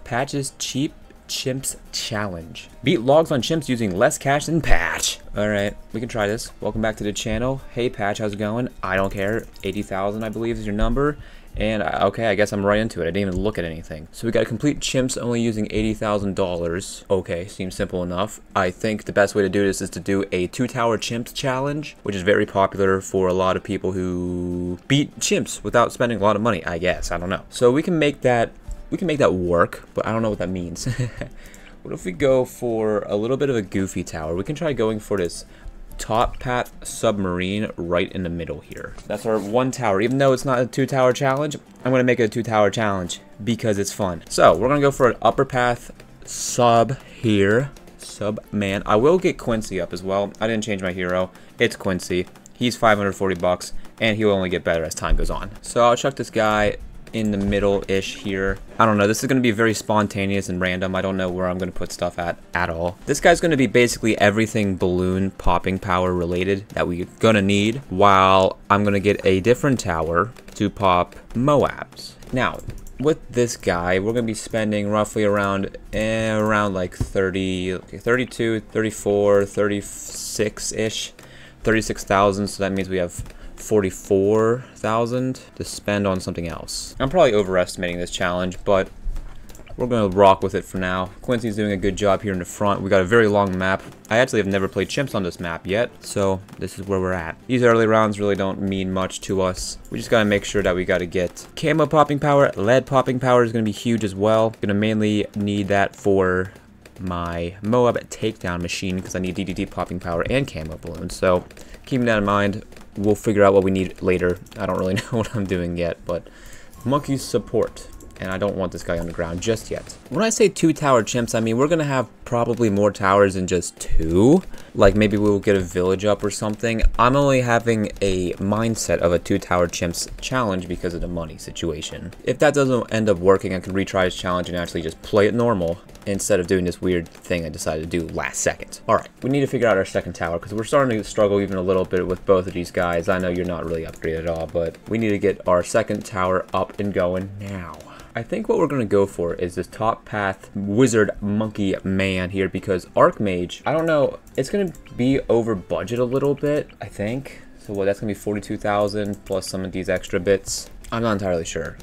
Patch's cheap chimps challenge. Beat logs on chimps using less cash than Patch. Alright, we can try this. Welcome back to the channel. Hey Patch, how's it going? I don't care. 80,000 I believe is your number. And okay, I guess I'm right into it. I didn't even look at anything. So we got to complete chimps only using $80,000. Okay, seems simple enough. I think the best way to do this is to do a 2-tower chimps challenge, which is very popular for a lot of people who beat chimps without spending a lot of money, I guess. I don't know. So we can make that work, but I don't know what that means. What if we go for a little bit of a goofy tower? We can try going for this top path submarine right in the middle here. That's our 1 tower. Even though it's not a 2-tower challenge, I'm going to make it a 2-tower challenge because it's fun. So we're going to go for an upper path sub here. Sub man. I will get Quincy up as well. I didn't change my hero. It's Quincy. He's 540 bucks and he'll only get better as time goes on. So I'll chuck this guy in the middle-ish here. I don't know. This is going to be very spontaneous and random. I don't know where I'm going to put stuff at all. This guy's going to be basically everything balloon popping power related that we're going to need, while I'm going to get a different tower to pop Moabs. Now, with this guy, we're going to be spending roughly around like 30, okay, 32, 34, 36-ish, 36,000. So that means we have 44,000 to spend on something else. I'm probably overestimating this challenge, but we're gonna rock with it for now. Quincy's doing a good job here in the front. We got a very long map. I actually have never played chimps on this map yet, so this is where we're at. These early rounds really don't mean much to us. We just gotta make sure that we gotta get camo popping power. Lead popping power is gonna be huge as well. Gonna mainly need that for my Moab takedown machine because I need DDT popping power and camo balloons. So keeping that in mind, we'll figure out what we need later. I don't really know what I'm doing yet, but monkey support. And I don't want this guy on the ground just yet. When I say 2-tower chimps, I mean we're gonna have probably more towers than just 2. Like maybe we'll get a village up or something. I'm only having a mindset of a 2-tower chimps challenge because of the money situation. If that doesn't end up working, I can retry this challenge and actually just play it normal instead of doing this weird thing I decided to do last second. Alright, we need to figure out our second tower because we're starting to struggle even a little bit with both of these guys. I know you're not really upgraded at all, but we need to get our second tower up and going now. I think what we're going to go for is this top path wizard monkey man here because Archmage, I don't know, it's going to be over budget a little bit, I think. So what, that's going to be 42,000 plus some of these extra bits. I'm not entirely sure.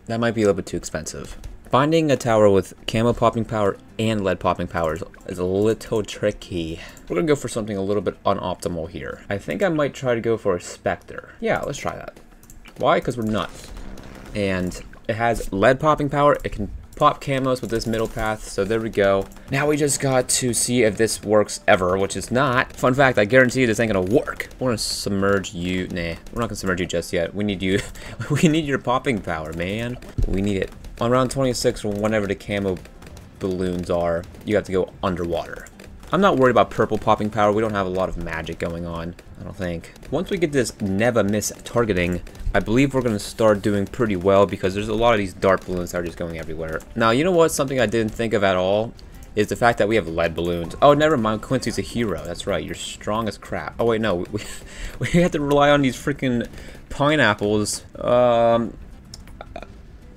That might be a little bit too expensive. Finding a tower with camo popping power and lead popping power is a little tricky. We're going to go for something a little bit unoptimal here. I think I might try to go for a Spectre. Yeah, let's try that. Why? Because we're nuts. And it has lead popping power. It can pop camos with this middle path. So there we go. Now we just got to see if this works ever, which is not. Fun fact, I guarantee this ain't gonna work. We're gonna submerge you. Nah, we're not gonna submerge you just yet. We need you. We need your popping power, man. We need it. On round 26, or whenever the camo balloons are, you have to go underwater. I'm not worried about purple popping power. We don't have a lot of magic going on, I don't think. Once we get this never miss targeting, I believe we're going to start doing pretty well because there's a lot of these dart balloons that are just going everywhere. Now, you know what? Something I didn't think of at all is the fact that we have lead balloons. Oh, never mind. Quincy's a hero. That's right. You're strong as crap. Oh, wait, no. We have to rely on these freaking pineapples.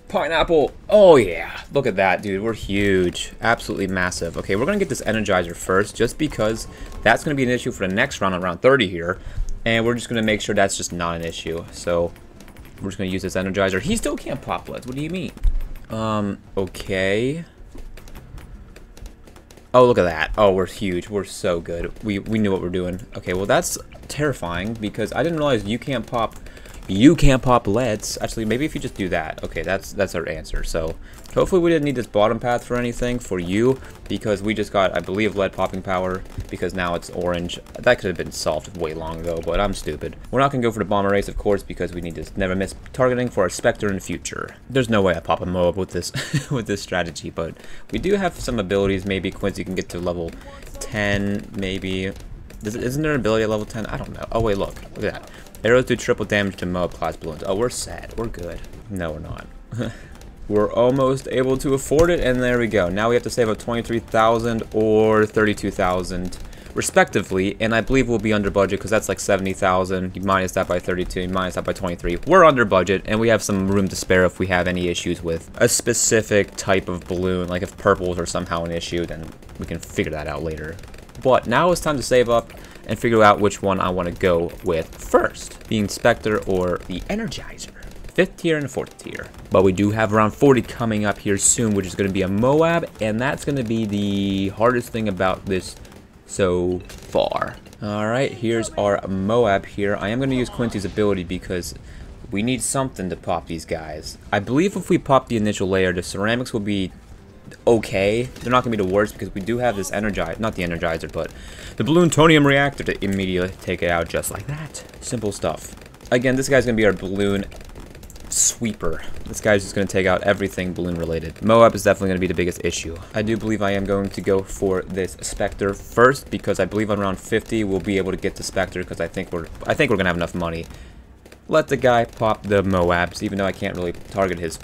Pineapple. Oh yeah, look at that, dude. We're huge, absolutely massive. Okay, we're gonna get this energizer first just because that's gonna be an issue for the next round on round 30 here, and we're just gonna make sure that's just not an issue. So we're just gonna use this energizer. He still can't pop leads. What do you mean? Okay. Oh, look at that. Oh, we're huge. We're so good. We knew what we're doing. Okay, well that's terrifying because I didn't realize you can't pop leads. Actually, maybe if you just do that. Okay, that's our answer. So hopefully we didn't need this bottom path for anything for you because we just got, I believe, lead popping power because now it's orange. That could have been solved way long ago, but I'm stupid. We're not gonna go for the bomber race, of course, because we need this never miss targeting for our Spectre in the future. There's no way I pop a Moab with this with this strategy, but we do have some abilities. Maybe Quincy can get to level 10, maybe. Isn't there an ability at level 10? I don't know. Oh wait, look at that. Arrows do triple damage to Moab class balloons. Oh, we're sad. We're good. No, we're not. We're almost able to afford it, and there we go. Now we have to save up 23,000 or 32,000 respectively, and I believe we'll be under budget because that's like 70,000. You minus that by 32, you minus that by 23. We're under budget, and we have some room to spare if we have any issues with a specific type of balloon. Like if purples are somehow an issue, then we can figure that out later. But now it's time to save up and figure out which one I want to go with first, the Inspector or the Energizer. 5th tier and 4th tier. But we do have round 40 coming up here soon, which is going to be a Moab, and that's going to be the hardest thing about this so far. Alright, here's our Moab here. I am going to use Quincy's ability because we need something to pop these guys. I believe if we pop the initial layer, the ceramics will be okay. They're not going to be the worst because we do have this Energizer, not the Energizer, but the Balloon-tonium reactor to immediately take it out just like that. Simple stuff. Again, this guy's going to be our balloon sweeper. This guy's just going to take out everything balloon related. Moab is definitely going to be the biggest issue. I do believe I am going to go for this Spectre first because I believe on round 50 we'll be able to get the Spectre because I think we're going to have enough money. Let the guy pop the Moabs, even though I can't really target his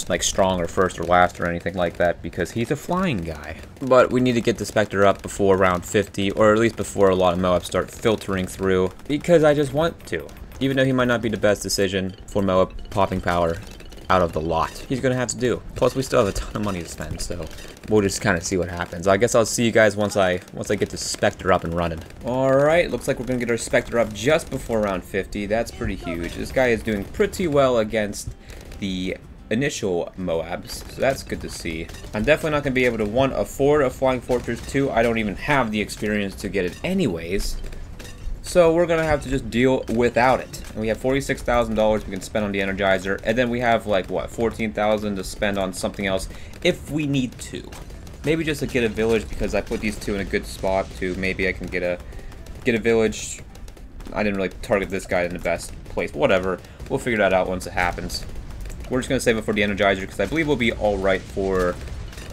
like strong or first or last or anything like that because he's a flying guy. But we need to get the Spectre up before round 50, or at least before a lot of Moabs start filtering through, because I just want to. Even though he might not be the best decision for Moab popping power out of the lot, he's gonna have to do. Plus we still have a ton of money to spend, so we'll just kind of see what happens. I guess I'll see you guys once I get the Spectre up and running. Alright, looks like we're gonna get our Spectre up just before round 50. That's pretty huge. This guy is doing pretty well against the initial Moabs, so that's good to see. I'm definitely not going to be able to, 1, afford a Flying Fortress, 2, I don't even have the experience to get it anyways, so we're going to have to just deal without it. And we have $46,000 we can spend on the Energizer, and then we have like, what, $14,000 to spend on something else if we need to. Maybe just to get a village, because I put these two in a good spot to maybe I can get a village. I didn't really target this guy in the best place. Whatever, we'll figure that out once it happens. We're just going to save it for the Energizer because I believe we'll be alright for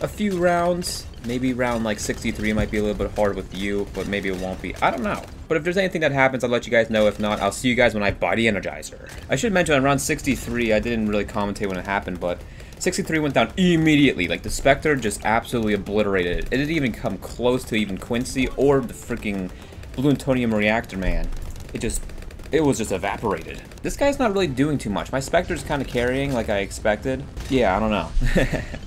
a few rounds. Maybe round like 63 might be a little bit hard with you, but maybe it won't be. I don't know. But if there's anything that happens, I'll let you guys know. If not, I'll see you guys when I buy the Energizer. I should mention on round 63, I didn't really commentate when it happened, but 63 went down immediately. Like the Spectre just absolutely obliterated it. It didn't even come close to even Quincy or the freaking Balloon-tonium reactor, man. It was just evaporated. This guy's not really doing too much. My Spectre's kind of carrying like I expected. Yeah, I don't know.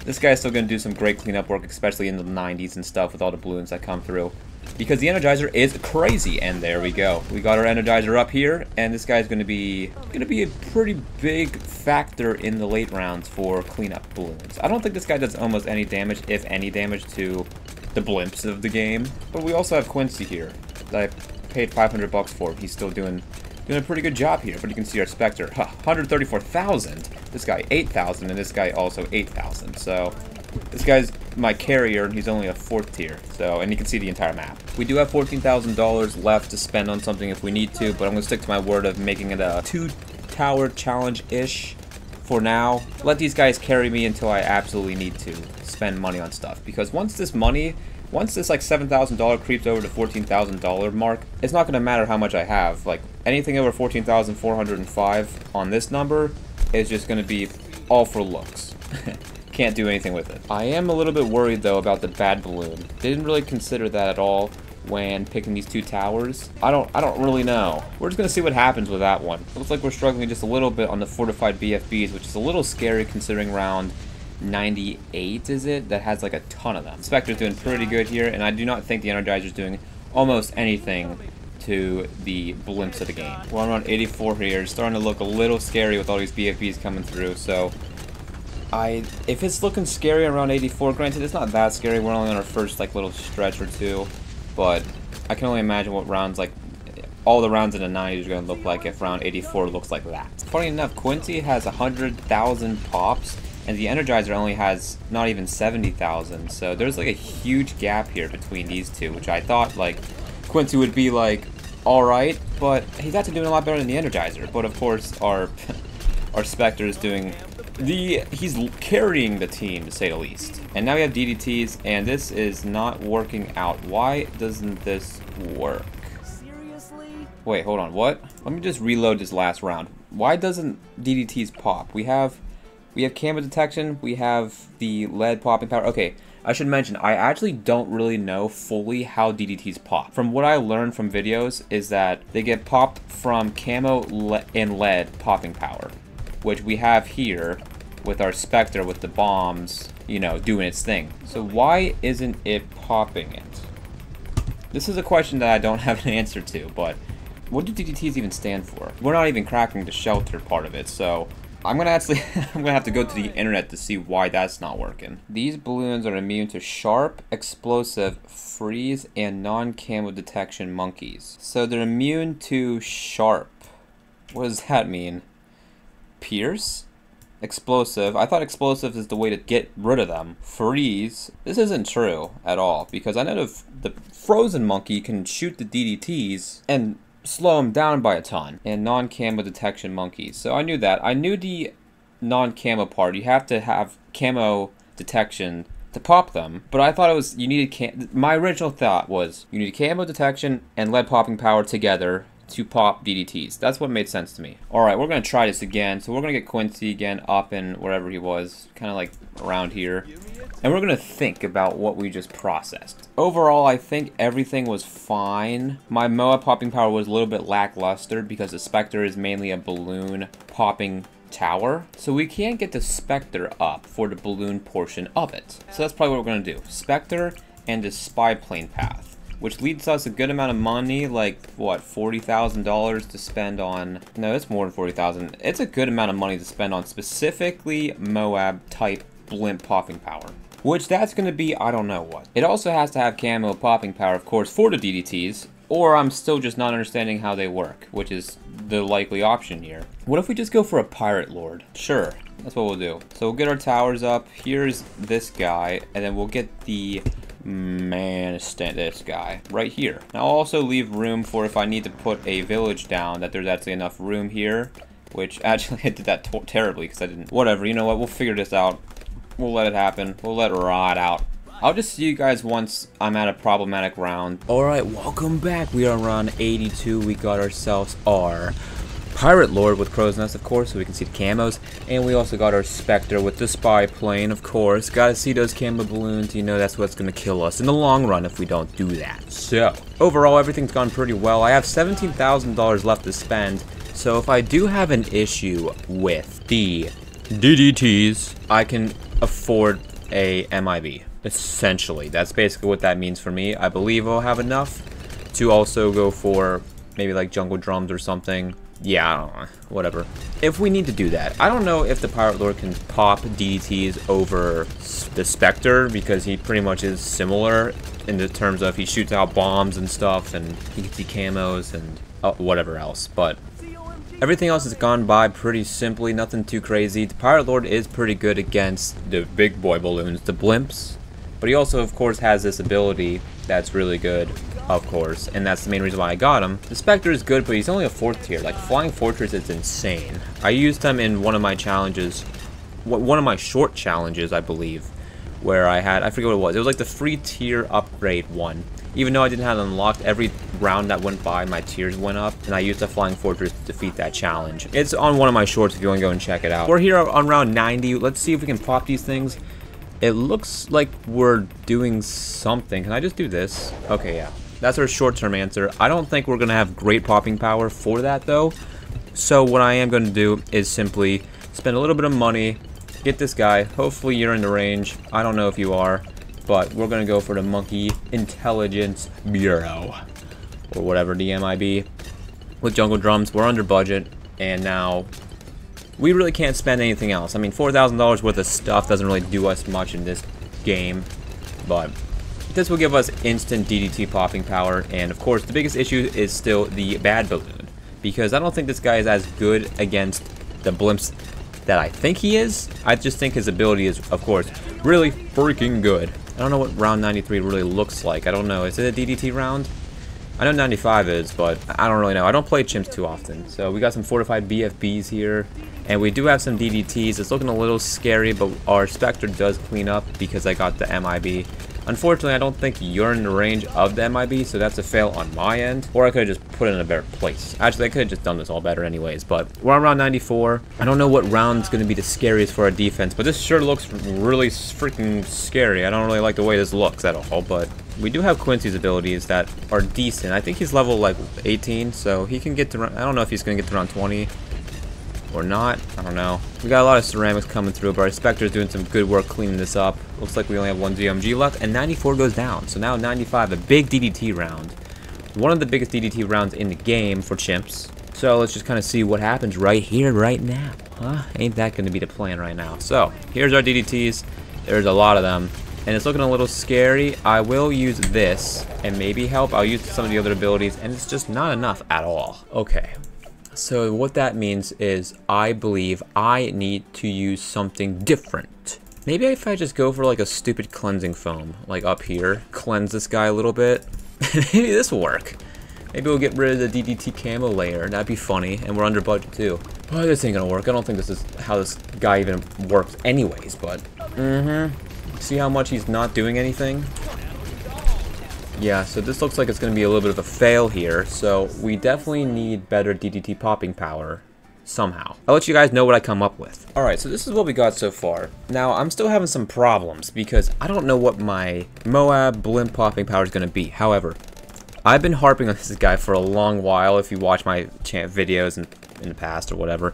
This guy's still going to do some great cleanup work, especially in the 90s and stuff with all the balloons that come through. Because the Energizer is crazy. And there we go. We got our Energizer up here, and this guy's going to be a pretty big factor in the late rounds for cleanup balloons. I don't think this guy does almost any damage, if any damage, to the blimps of the game. But we also have Quincy here that I paid $500 for. He's still doing a pretty good job here, but you can see our Spectre, 134,000. This guy 8,000, and this guy also 8,000. So this guy's my carrier, and he's only a 4th tier. So, and you can see the entire map. We do have $14,000 left to spend on something if we need to, but I'm gonna stick to my word of making it a 2-tower challenge-ish for now. Let these guys carry me until I absolutely need to spend money on stuff, because once this like $7,000 creeps over the $14,000 mark, it's not going to matter how much I have. Like, anything over 14,405 on this number is just going to be all for looks. Can't do anything with it. I am a little bit worried, though, about the bad balloon. Didn't really consider that at all when picking these 2 towers. I don't really know. We're just going to see what happens with that one. Looks like we're struggling just a little bit on the fortified BFBs, which is a little scary considering round 98, is it? That has like a ton of them. Spectre's doing pretty good here, and I do not think the Energizer's doing almost anything to the blimps of the game. We're on around 84 here. It's starting to look a little scary with all these BFBs coming through, so if it's looking scary around 84, granted it's not that scary, we're only on our first like little stretch or two, but I can only imagine what rounds, like all the rounds in the 90s are going to look like if round 84 looks like that. Funny enough, Quincy has 100,000 pops, and the Energizer only has not even 70,000, so there's like a huge gap here between these two, which I thought like Quincy would be like alright, but he's actually doing a lot better than the Energizer. But of course our Spectre is doing he's carrying the team, to say the least. And now we have DDTs, and this is not working out. Why doesn't this work? Seriously? Wait, hold on, what? Let me just reload this last round. Why doesn't DDTs pop? We have camera detection, we have the lead popping power. Okay, I should mention, I actually don't really know fully how DDTs pop. From what I learned from videos is that they get popped from camo and lead popping power, which we have here with our Spectre with the bombs, you know, doing its thing. So why isn't it popping it? This is a question that I don't have an answer to, but what do DDTs even stand for? We're not even cracking the shelter part of it, so I'm gonna have to go to the internet to see why that's not working. These balloons are immune to sharp, explosive, freeze, and non-camo detection monkeys. So they're immune to sharp. What does that mean? Pierce? Explosive. I thought explosive is the way to get rid of them. Freeze. This isn't true at all, because I know the frozen monkey can shoot the DDTs and slow them down by a ton. And non-camo detection monkeys. So I knew that. I knew the non-camo part. You have to have camo detection to pop them. But I thought it was, you needed my original thought was you needed camo detection and lead popping power together to pop DDTs. That's what made sense to me. Alright, we're going to try this again. So we're going to get Quincy again up in wherever he was. Kind of like around here. And we're going to think about what we just processed. Overall, I think everything was fine. My MOA popping power was a little bit lackluster because the Spectre is mainly a balloon popping tower. So we can't get the Spectre up for the balloon portion of it. So that's probably what we're going to do. Spectre and the spy plane path, which leads us a good amount of money, like, what, $40,000 to spend on... No, it's more than $40,000. It's a good amount of money to spend on specifically Moab-type blimp popping power. Which that's going to be, I don't know what. It also has to have camo popping power, of course, for the DDTs, or I'm still just not understanding how they work, which is the likely option here. What if we just go for a Pirate Lord? Sure, that's what we'll do. So we'll get our towers up. Here's this guy, and then we'll get the... this guy right here. Now I'll also leave room for if I need to put a village down, that there's actually enough room here, which actually I did that terribly because I didn't. Whatever, you know what, we'll figure this out. We'll let it happen. We'll let it rot out. I'll just see you guys once I'm at a problematic round. Alright, welcome back. We are on round 82. We got ourselves our Pirate Lord with Crow's Nest, of course, so we can see the camos. And we also got our Spectre with the spy plane, of course. Gotta see those camo balloons. You know that's what's gonna kill us in the long run if we don't do that. So, overall, everything's gone pretty well. I have $17,000 left to spend. So if I do have an issue with the DDTs, I can afford a MIB. Essentially, that's basically what that means for me. I believe I'll have enough to also go for maybe like jungle drums or something. Yeah, I don't know, whatever. If we need to do that, I don't know if the Pirate Lord can pop DDTs over the Spectre, because he pretty much is similar in the terms of he shoots out bombs and stuff, and he can see camos and whatever else. But everything else has gone by pretty simply, nothing too crazy. The Pirate Lord is pretty good against the big boy balloons, the blimps. But he also, of course, has this ability that's really good, of course, and that's the main reason why I got him. The Spectre is good, but he's only a 4th tier. Like, Flying Fortress is insane. I used him in one of my challenges, one of my short challenges, I believe, where I forget what it was. It was like the free tier upgrade one. Even though I didn't have it unlocked, every round that went by, my tiers went up, and I used the Flying Fortress to defeat that challenge. It's on one of my shorts if you want to go and check it out. We're here on round 90. Let's see if we can pop these things. It looks like we're doing something. Can I just do this? Okay, yeah. That's our short-term answer. I don't think we're going to have great popping power for that, though. So what I am going to do is simply spend a little bit of money, get this guy. Hopefully you're in the range. I don't know if you are, but we're going to go for the Monkey Intelligence Bureau, or whatever the MIB. With jungle drums, we're under budget, and now we really can't spend anything else. I mean, $4,000 worth of stuff doesn't really do us much in this game, but this will give us instant DDT popping power. And of course, the biggest issue is still the bad balloon, because I don't think this guy is as good against the blimps that I think he is. I just think his ability is, of course, really freaking good. I don't know what round 93 really looks like. I don't know. Is it a DDT round? I know 95 is, but I don't really know. I don't play chimps too often. So we got some fortified BFBs here, and we do have some DDTs. It's looking a little scary, but our Spectre does clean up because I got the MIB. Unfortunately, I don't think you're in the range of the MIB, so that's a fail on my end. Or I could have just put it in a better place. Actually, I could have just done this all better anyways, but we're on round 94. I don't know what round's going to be the scariest for our defense, but this sure looks really freaking scary. I don't really like the way this looks at all, but we do have Quincy's abilities that are decent. I think he's level like 18, so he can get to, I don't know if he's going to get to round 20 or not. I don't know. We got a lot of ceramics coming through, but our Spectre's doing some good work cleaning this up. Looks like we only have one ZMG left, and 94 goes down. So now 95, a big DDT round. One of the biggest DDT rounds in the game for Chimps. So let's just kind of see what happens right here, right now. Huh? Ain't that going to be the plan right now? So here's our DDTs. There's a lot of them, and it's looking a little scary. I will use this and maybe help. I'll use some of the other abilities, and it's just not enough at all. Okay. So what that means is I believe I need to use something different. Maybe if I just go for like a stupid cleansing foam, like up here, cleanse this guy a little bit, maybe this will work. Maybe we'll get rid of the DDT camo layer. That'd be funny, and we're under budget too. Oh, this ain't gonna work. I don't think this is how this guy even works anyways, but see how much he's not doing anything? Yeah, so this looks like it's going to be a little bit of a fail here, so we definitely need better DDT popping power somehow. I'll let you guys know what I come up with. Alright, so this is what we got so far. Now, I'm still having some problems because I don't know what my Moab blimp popping power is going to be. However, I've been harping on this guy for a long while if you watch my videos in the past or whatever.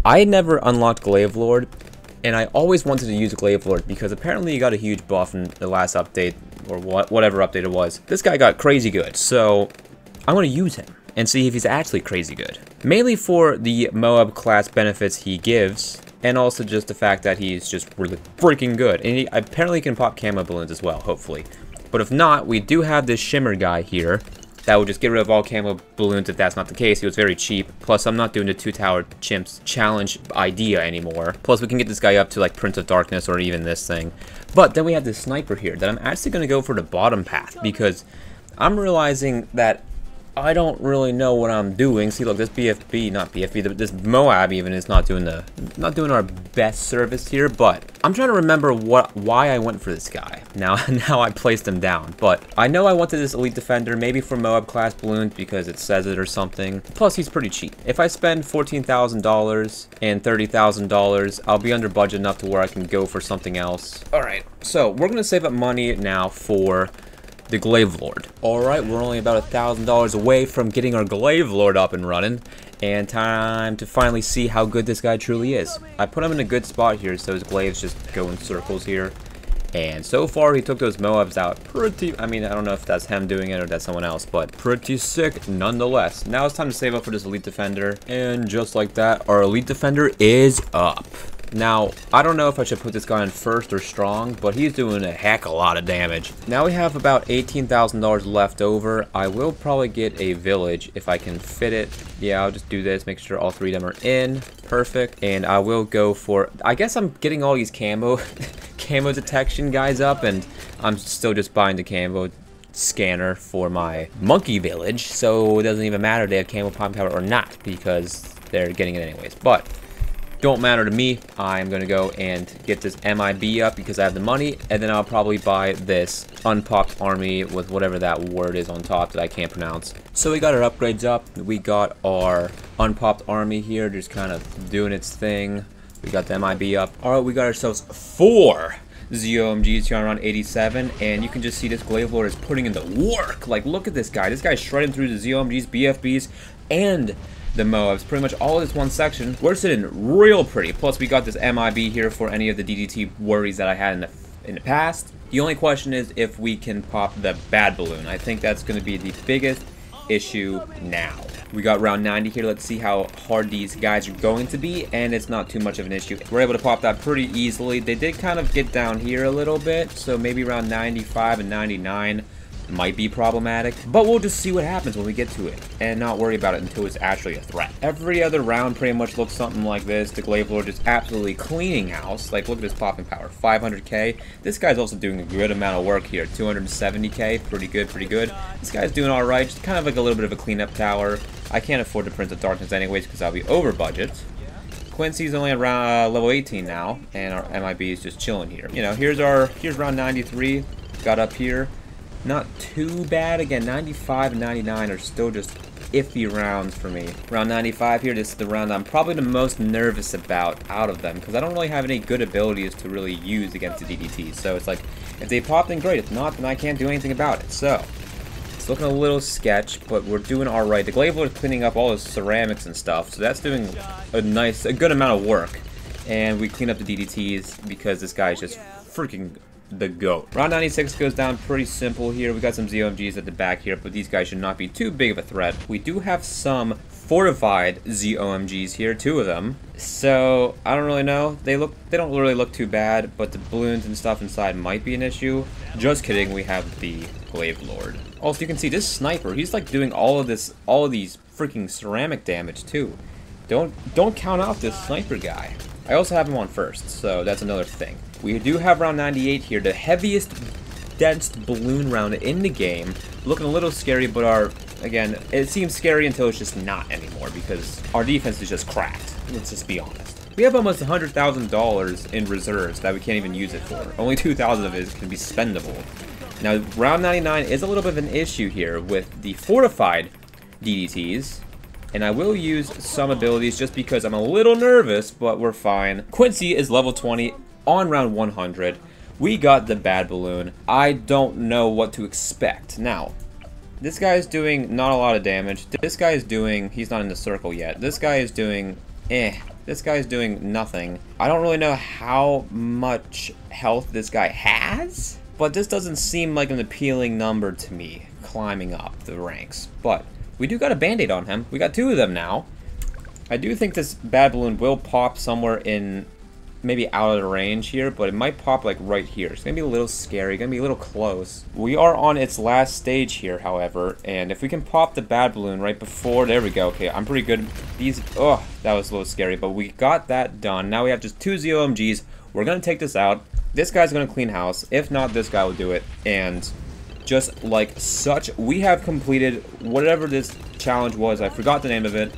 I never unlocked Glaive Lord, and I always wanted to use Glaive Lord because apparently he got a huge buff in the last update, or whatever update it was. This guy got crazy good, so I want to use him and see if he's actually crazy good. Mainly for the Moab class benefits he gives, and also just the fact that he's just really freaking good. And he apparently can pop camo balloons as well, hopefully. But if not, we do have this Shimmer guy here that will just get rid of all camo balloons if that's not the case. He was very cheap. Plus, I'm not doing the 2-tower Chimps challenge idea anymore. Plus, we can get this guy up to like Prince of Darkness or even this thing. But then we have this sniper here that I'm actually going to go for the bottom path because I'm realizing that I don't really know what I'm doing. See, look, this BFB, not BFB, this Moab even is not doing our best service here. But I'm trying to remember why I went for this guy. Now I placed him down. But I know I wanted this elite defender, maybe for Moab class balloons because it says it or something. Plus, he's pretty cheap. If I spend $14,000 and $30,000, I'll be under budget enough to where I can go for something else. All right, so we're gonna save up money now for the Glaive Lord. Alright, we're only about $1,000 away from getting our Glaive Lord up and running, and time to finally see how good this guy truly is. I put him in a good spot here so his glaives just go in circles here, and so far he took those Moabs out pretty, I mean, I don't know if that's him doing it or that's someone else, but pretty sick nonetheless. Now it's time to save up for this elite defender, and just like that, our elite defender is up. Now, I don't know if I should put this guy in first or strong, but he's doing a heck of a lot of damage. Now we have about $18,000 left over. I will probably get a village if I can fit it. Yeah, I'll just do this, make sure all three of them are in. Perfect. And I will go for, I guess I'm getting all these camo detection guys up, and I'm still just buying the camo scanner for my monkey village, so it doesn't even matter if they have camo popping power or not, because they're getting it anyways. But don't matter to me. I'm gonna go and get this MIB up because I have the money, and then I'll probably buy this unpopped army with whatever that word is on top that I can't pronounce. So we got our upgrades up. We got our unpopped army here just kind of doing its thing. We got the MIB up. Alright, we got ourselves 4 ZOMGs here on around 87, and you can just see this Glaive Lord is putting in the work. Like, look at this guy. This guy's shredding through the ZOMGs, BFBs, and the Moabs. Pretty much all of this one section. We're sitting real pretty. Plus, we got this MIB here for any of the DDT worries that I had in the past. The only question is if we can pop the bad balloon. I think that's going to be the biggest issue now. We got round 90 here. Let's see how hard these guys are going to be, and it's not too much of an issue. We're able to pop that pretty easily. They did kind of get down here a little bit, so maybe around 95 and 99 might be problematic, but we'll just see what happens when we get to it and not worry about it until it's actually a threat. Every other round pretty much looks something like this. The Glaive Lord just absolutely cleaning house. Like, look at his popping power, 500k. This guy's also doing a good amount of work here, 270k, pretty good, pretty good. This guy's doing all right, just kind of like a little bit of a cleanup tower. I can't afford the Prince of Darkness anyways because I'll be over budget. Quincy's only around level 18 now, and our MIB is just chilling here. You know, here's round 93. got up here. Not too bad. Again, 95 and 99 are still just iffy rounds for me. Round 95 here, this is the round I'm probably the most nervous about out of them, because I don't really have any good abilities to really use against the DDT. So it's like, if they pop, then great. If not, then I can't do anything about it. So it's looking a little sketch, but we're doing all right. The Glaive Lord is cleaning up all his ceramics and stuff, so that's doing a good amount of work. And we clean up the DDTs because this guy is just freaking the GOAT. Round 96 goes down pretty simple here. We got some ZOMGs at the back here, but these guys should not be too big of a threat. We do have some fortified ZOMGs here, 2 of them. So I don't really know. They don't really look too bad, but the balloons and stuff inside might be an issue. Just kidding. We have the Glaive Lord. Also, you can see this sniper. He's like doing all of these freaking ceramic damage too. Don't count out this sniper guy. I also have him on first, so that's another thing. We do have round 98 here, the heaviest, dense balloon round in the game. Looking a little scary, but again, it seems scary until it's just not anymore, because our defense is just cracked. Let's just be honest. We have almost $100,000 in reserves that we can't even use it for. Only 2,000 of it can be spendable. Now, round 99 is a little bit of an issue here with the fortified DDTs. And I will use some abilities just because I'm a little nervous, but we're fine. Quincy is level 20 on round 100. We got the bad balloon. I don't know what to expect. Now, this guy is doing not a lot of damage. This guy is doing, he's not in the circle yet. This guy is doing, This guy is doing nothing. I don't really know how much health this guy has, but this doesn't seem like an appealing number to me, climbing up the ranks. But we do got a band-aid on him. We got 2 of them now. I do think this bad balloon will pop somewhere in, maybe out of the range here, but it might pop like right here. It's gonna be a little scary, gonna be a little close. We are on its last stage here, however, and if we can pop the bad balloon right before, there we go. Okay, I'm pretty good. Oh, that was a little scary, but we got that done. Now we have just 2 ZOMGs. We're gonna take this out. This guy's gonna clean house. If not, this guy will do it, and just like such, we have completed whatever this challenge was. I forgot the name of it,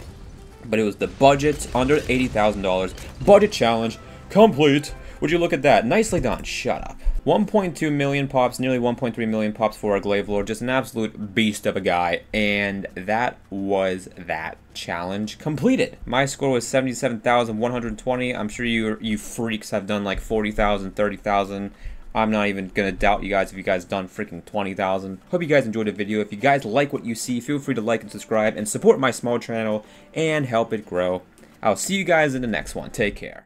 but it was the budget under $80,000 budget challenge complete. Would you look at that? Nicely done. Shut up. 1.2 million pops, nearly 1.3 million pops for our Glaive Lord. Just an absolute beast of a guy. And that was that challenge completed. My score was 77,120. I'm sure you freaks have done like 40,000, 30,000. I'm not even gonna doubt you guys if you guys done freaking 20,000. Hope you guys enjoyed the video. If you guys like what you see, feel free to like and subscribe and support my small channel and help it grow. I'll see you guys in the next one. Take care.